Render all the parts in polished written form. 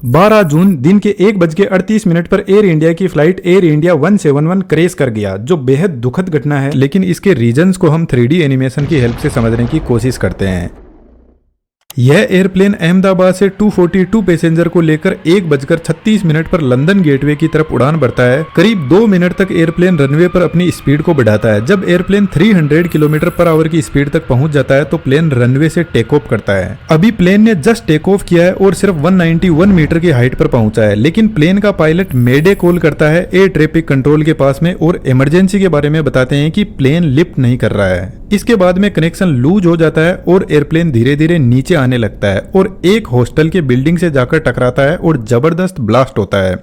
12 जून दिन के 1:38 पर एयर इंडिया की फ्लाइट एयर इंडिया 171 क्रैश कर गया, जो बेहद दुखद घटना है। लेकिन इसके रीजंस को हम 3D एनिमेशन की हेल्प से समझने की कोशिश करते हैं। यह एयरप्लेन अहमदाबाद से 242 पैसेंजर को लेकर 1:36 पर लंदन गेटवे की तरफ उड़ान भरता है। करीब 2 मिनट तक एयरप्लेन रनवे पर अपनी स्पीड को बढ़ाता है। जब एयरप्लेन 300 किलोमीटर पर आवर की स्पीड तक पहुंच जाता है तो प्लेन रनवे से टेक ऑफ करता है। अभी प्लेन ने जस्ट टेक ऑफ किया है और सिर्फ 191 मीटर की हाइट पर पहुंचा है, लेकिन प्लेन का पायलट मेडे कॉल करता है एयर ट्रैफिक कंट्रोल के पास में और इमरजेंसी के बारे में बताते हैं कि प्लेन लिफ्ट नहीं कर रहा है। इसके बाद में कनेक्शन लूज हो जाता है और एयरप्लेन धीरे धीरे नीचे आने लगता है और एक हॉस्टल के बिल्डिंग से जाकर टकराता है और जबरदस्त ब्लास्ट होता है।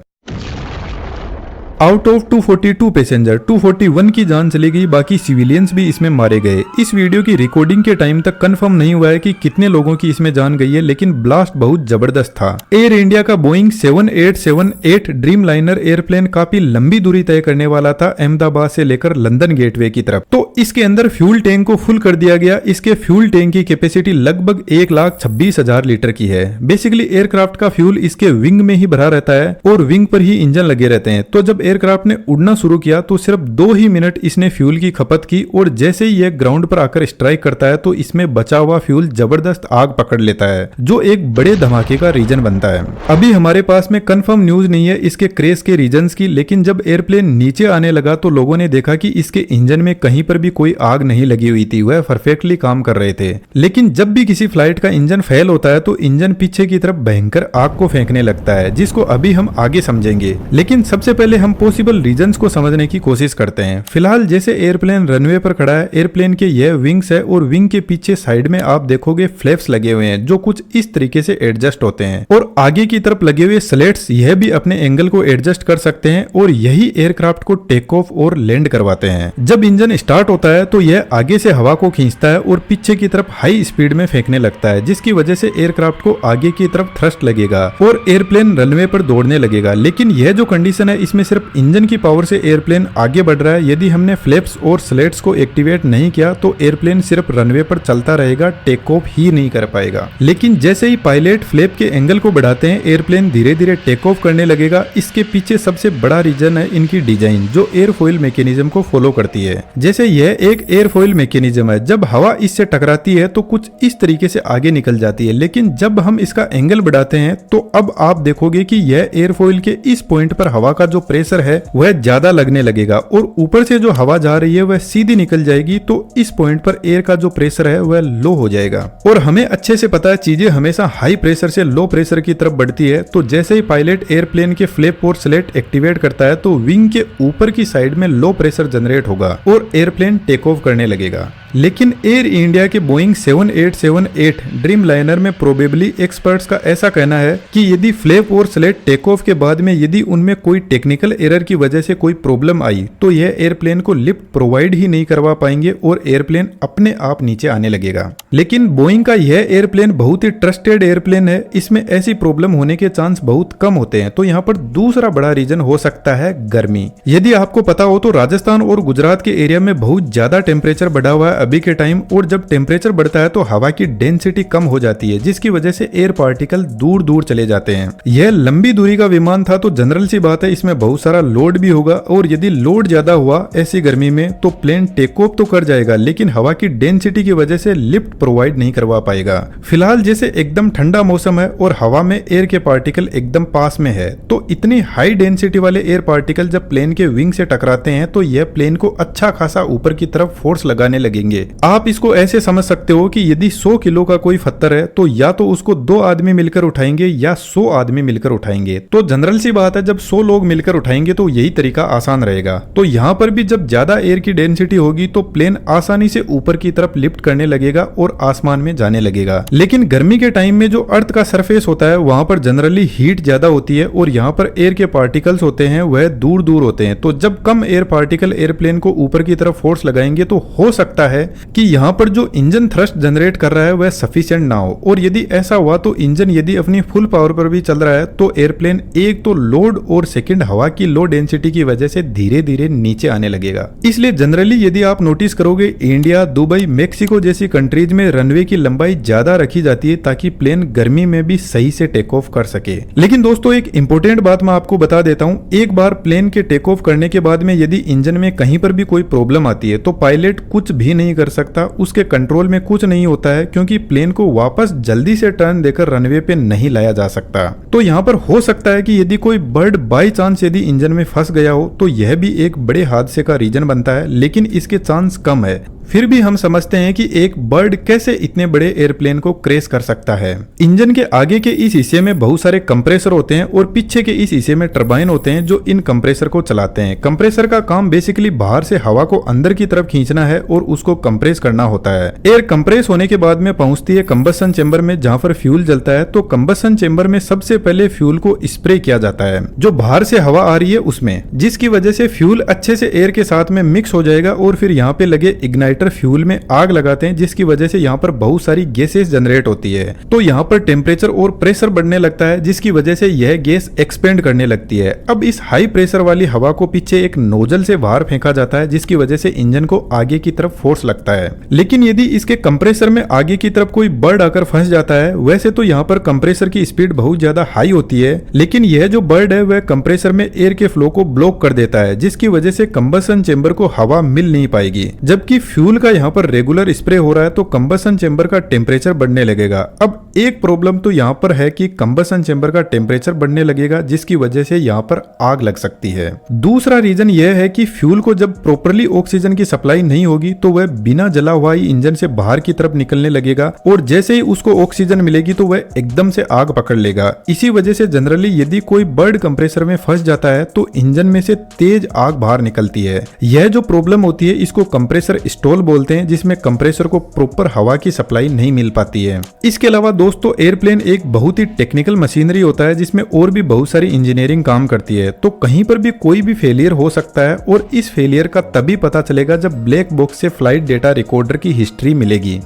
आउट ऑफ 242 पैसेंजर 241 की जान चली गई, बाकी सिविलियंस भी इसमें मारे गए। इस वीडियो की रिकॉर्डिंग के टाइम तक कंफर्म नहीं हुआ है कि कितने लोगों की इसमें जान गई है, लेकिन ब्लास्ट बहुत जबरदस्त था। एयर इंडिया का बोइंग 7878 ड्रीम लाइनर एयरप्लेन काफी लंबी दूरी तय करने वाला था, अहमदाबाद से लेकर लंदन गेटवे की तरफ। तो इसके अंदर फ्यूल टैंक को फुल कर दिया गया। इसके फ्यूल टैंक की कैपेसिटी लगभग 1,26,000 लीटर की है। बेसिकली एयरक्राफ्ट का फ्यूल इसके विंग में ही भरा रहता है और विंग पर ही इंजन लगे रहते हैं। तो जब एयरक्राफ्ट ने उड़ना शुरू किया तो सिर्फ 2 ही मिनट इसने फ्यूल की खपत की और जैसे ही यह ग्राउंड पर आकर स्ट्राइक करता है तो इसमें बचा हुआ फ्यूल जबरदस्त आग पकड़ लेता है, जो एक बड़े धमाके का रीजन बनता है। अभी हमारे पास में कंफर्म न्यूज नहीं है इसके क्रैश के रीजंस की, लेकिन जब एयरप्लेन नीचे आने लगा तो लोगों ने देखा कि इसके इंजन में कहीं पर भी कोई आग नहीं लगी हुई थी, वह परफेक्टली काम कर रहे थे। लेकिन जब भी किसी फ्लाइट का इंजन फेल होता है तो इंजन पीछे की तरफ भयंकर आग को फेंकने लगता है, जिसको अभी हम आगे समझेंगे। लेकिन सबसे पहले हम पॉसिबल रीजंस को समझने की कोशिश करते हैं। फिलहाल जैसे एयरप्लेन रनवे पर खड़ा है, एयरप्लेन के यह विंग्स है और विंग के पीछे साइड में आप देखोगे फ्लैप्स लगे हुए हैं, जो कुछ इस तरीके से एडजस्ट होते हैं और आगे की तरफ लगे हुए स्लेट्स यह भी अपने एंगल को एडजस्ट कर सकते हैं और यही एयरक्राफ्ट को टेक ऑफ और लैंड करवाते हैं। जब इंजन स्टार्ट होता है तो यह आगे से हवा को खींचता है और पीछे की तरफ हाई स्पीड में फेंकने लगता है, जिसकी वजह से एयरक्राफ्ट को आगे की तरफ थ्रस्ट लगेगा और एयरप्लेन रनवे पर दौड़ने लगेगा। लेकिन यह जो कंडीशन है इसमें सिर्फ इंजन की पावर से एयरप्लेन आगे बढ़ रहा है। यदि हमने फ्लैप्स और स्लेट्स को एक्टिवेट नहीं किया तो एयरप्लेन सिर्फ रनवे पर चलता रहेगा, टेक ऑफ ही नहीं कर पाएगा। लेकिन जैसे ही पायलट फ्लैप के एंगल को बढ़ाते हैं, एयरप्लेन धीरे धीरे टेक ऑफ करने लगेगा। इसके पीछे सबसे बड़ा रीजन है इनकी डिजाइन, जो एयरफॉइल मैकेनिज्म को फॉलो करती है। जैसे यह एक एयरफॉइल मैकेनिज्म है, जब हवा इससे टकराती है तो कुछ इस तरीके से आगे निकल जाती है, लेकिन जब हम इसका एंगल बढ़ाते हैं तो अब आप देखोगे कि यह एयरफॉइल के इस पॉइंट पर हवा का जो प्रेशर है वह ज्यादा लगने लगेगा और ऊपर से जो हवा जा रही है वह सीधी निकल जाएगी। तो इस पॉइंट पर एयर का जो प्रेशर है वह लो हो जाएगा और हमें अच्छे से पता है चीजें हमेशा हाई प्रेशर से लो प्रेशर की तरफ बढ़ती है। तो जैसे ही पायलट एयरप्लेन के फ्लैप और स्लेट एक्टिवेट करता है तो विंग के ऊपर की साइड में लो प्रेशर जनरेट होगा और एयरप्लेन टेक ऑफ करने लगेगा। लेकिन एयर इंडिया के बोइंग 7878 ड्रीम लाइनर में प्रोबेबली एक्सपर्ट्स का ऐसा कहना है कि यदि फ्लैप और स्लेट टेक ऑफ के बाद में यदि उनमें कोई टेक्निकल एरर की वजह से कोई प्रॉब्लम आई तो यह एयरप्लेन को लिफ्ट प्रोवाइड ही नहीं करवा पाएंगे और एयरप्लेन अपने आप नीचे आने लगेगा। लेकिन बोइंग का यह एयरप्लेन बहुत ही ट्रस्टेड एयरप्लेन है, इसमें ऐसी प्रॉब्लम होने के चांस बहुत कम होते हैं। तो यहाँ पर दूसरा बड़ा रीजन हो सकता है गर्मी। यदि आपको पता हो तो राजस्थान और गुजरात के एरिया में बहुत ज्यादा टेम्परेचर बढ़ा हुआ है अभी के टाइम, और जब टेम्परेचर बढ़ता है तो हवा की डेंसिटी कम हो जाती है, जिसकी वजह से एयर पार्टिकल दूर दूर चले जाते हैं। यह लंबी दूरी का विमान था तो जनरल सी बात है इसमें बहुत सारा लोड भी होगा और यदि लोड ज्यादा हुआ ऐसी गर्मी में तो प्लेन टेक ऑफ तो कर जाएगा, लेकिन हवा की डेंसिटी की वजह से लिफ्ट प्रोवाइड नहीं करवा पाएगा। फिलहाल जैसे एकदम ठंडा मौसम है और हवा में एयर के पार्टिकल एकदम पास में है, तो इतनी हाई डेंसिटी वाले एयर पार्टिकल जब प्लेन के विंग से टकराते हैं तो यह प्लेन को अच्छा खासा ऊपर की तरफ फोर्स लगाने लगेंगे। आप इसको ऐसे समझ सकते हो कि यदि 100 किलो का कोई पत्थर है तो या तो उसको 2 आदमी मिलकर उठाएंगे या 100 आदमी मिलकर उठाएंगे। तो जनरल सी बात है जब 100 लोग मिलकर उठाएंगे तो यही तरीका आसान रहेगा। तो यहाँ पर भी जब ज्यादा एयर की डेंसिटी होगी तो प्लेन आसानी से ऊपर की तरफ लिफ्ट करने लगेगा और आसमान में जाने लगेगा। लेकिन गर्मी के टाइम में जो अर्थ का सरफेस होता है वहां पर जनरली हीट ज्यादा होती है और यहाँ पर एयर के पार्टिकल्स होते हैं वह दूर दूर होते हैं। तो जब कम एयर पार्टिकल एयरप्लेन को ऊपर की तरफ फोर्स लगाएंगे तो हो सकता है कि यहाँ पर जो इंजन थ्रस्ट जनरेट कर रहा है वह सफिशिएंट ना हो, और यदि ऐसा हुआ तो इंजन यदि अपनी फुल पावर पर भी चल रहा है तो एयरप्लेन एक तो लोड और सेकंड हवा की लो डेंसिटी की वजह से धीरे धीरे नीचे आने लगेगा। इसलिए जनरली यदि आप नोटिस करोगे इंडिया, दुबई, मेक्सिको जैसी कंट्रीज में रनवे की लंबाई ज्यादा रखी जाती है ताकि प्लेन गर्मी में भी सही से टेक ऑफ कर सके। लेकिन दोस्तों एक इंपॉर्टेंट बात मैं आपको बता देता हूं, एक बार प्लेन के टेक ऑफ करने के बाद में यदि इंजन में कहीं पर भी कोई प्रॉब्लम आती है तो पायलट कुछ भी नहीं कर सकता, उसके कंट्रोल में कुछ नहीं होता है, क्योंकि प्लेन को वापस जल्दी से टर्न देकर रनवे पे नहीं लाया जा सकता। तो यहाँ पर हो सकता है कि यदि कोई बर्ड बाई चांस यदि इंजन में फंस गया हो तो यह भी एक बड़े हादसे का रीजन बनता है, लेकिन इसके चांस कम है। फिर भी हम समझते हैं कि एक बर्ड कैसे इतने बड़े एयरप्लेन को क्रैश कर सकता है। इंजन के आगे के इस हिस्से में बहुत सारे कंप्रेसर होते हैं और पीछे के इस हिस्से में टरबाइन होते हैं जो इन कंप्रेसर को चलाते हैं। कंप्रेसर का काम बेसिकली बाहर से हवा को अंदर की तरफ खींचना है और उसको कंप्रेस करना होता है। एयर कंप्रेस होने के बाद में पहुंचती है कंबस्शन चेंबर में, जहां पर फ्यूल जलता है। तो कंबस्शन चेंबर में सबसे पहले फ्यूल को स्प्रे किया जाता है जो बाहर से हवा आ रही है उसमें, जिसकी वजह से फ्यूल अच्छे से एयर के साथ में मिक्स हो जाएगा और फिर यहाँ पे लगे इग्नाइटर फ्यूल में आग लगाते हैं, जिसकी वजह से यहाँ पर बहुत सारी गैसेस जनरेट होती है। तो यहाँ पर टेम्परेचर और प्रेशर बढ़ने लगता है, जिसकी वजह से यह गैस एक्सपेंड करने लगती है। अब इस हाई प्रेशर वाली हवा को पीछे एक नोजल से बाहर फेंका जाता है, जिसकी वजह से इंजन को आगे की तरफ फोर्स लगता है। लेकिन यदि इसके कंप्रेसर में आगे की तरफ कोई बर्ड आकर फंस जाता है, वैसे तो यहाँ पर कंप्रेसर की स्पीड बहुत ज्यादा हाई होती है, लेकिन यह जो बर्ड है वह कंप्रेसर में एयर के फ्लो को ब्लॉक कर देता है, जिसकी वजह से कंबस्शन चेंबर को हवा मिल नहीं पाएगी। जबकि फ्यूल का यहाँ पर रेगुलर स्प्रे हो रहा है तो कंबस्शन चेंबर का टेम्परेचर बढ़ने लगेगा। अब एक प्रॉब्लम तो यहाँ पर है कि कंबस्शन चेंबर का टेम्परेचर बढ़ने लगेगा, जिसकी वजह से यहाँ पर आग लग सकती है। दूसरा रीजन यह है कि फ्यूल को जब प्रॉपरली ऑक्सीजन की सप्लाई नहीं होगी तो वह बिना जला हुआ ही इंजन से बाहर की तरफ निकलने लगेगा और जैसे ही उसको ऑक्सीजन मिलेगी तो वह एकदम से आग पकड़ लेगा। इसी वजह से जनरली यदि कोई बर्ड कंप्रेसर में फंस जाता है तो इंजन में से तेज आग बाहर निकलती है। यह जो प्रॉब्लम होती है इसको कंप्रेसर स्टॉल बोलते हैं, जिसमें कंप्रेसर को प्रॉपर हवा की सप्लाई नहीं मिल पाती है। इसके अलावा दोस्तों एयरप्लेन एक बहुत ही टेक्निकल मशीनरी होता है, जिसमें और भी बहुत सारी इंजीनियरिंग काम करती है। तो कहीं पर भी कोई भी फेलियर हो सकता है और इस फेलियर का तभी पता चलेगा जब ब्लैक बॉक्स से फ्लाइट डेटा रिकॉर्डर की हिस्ट्री मिलेगी।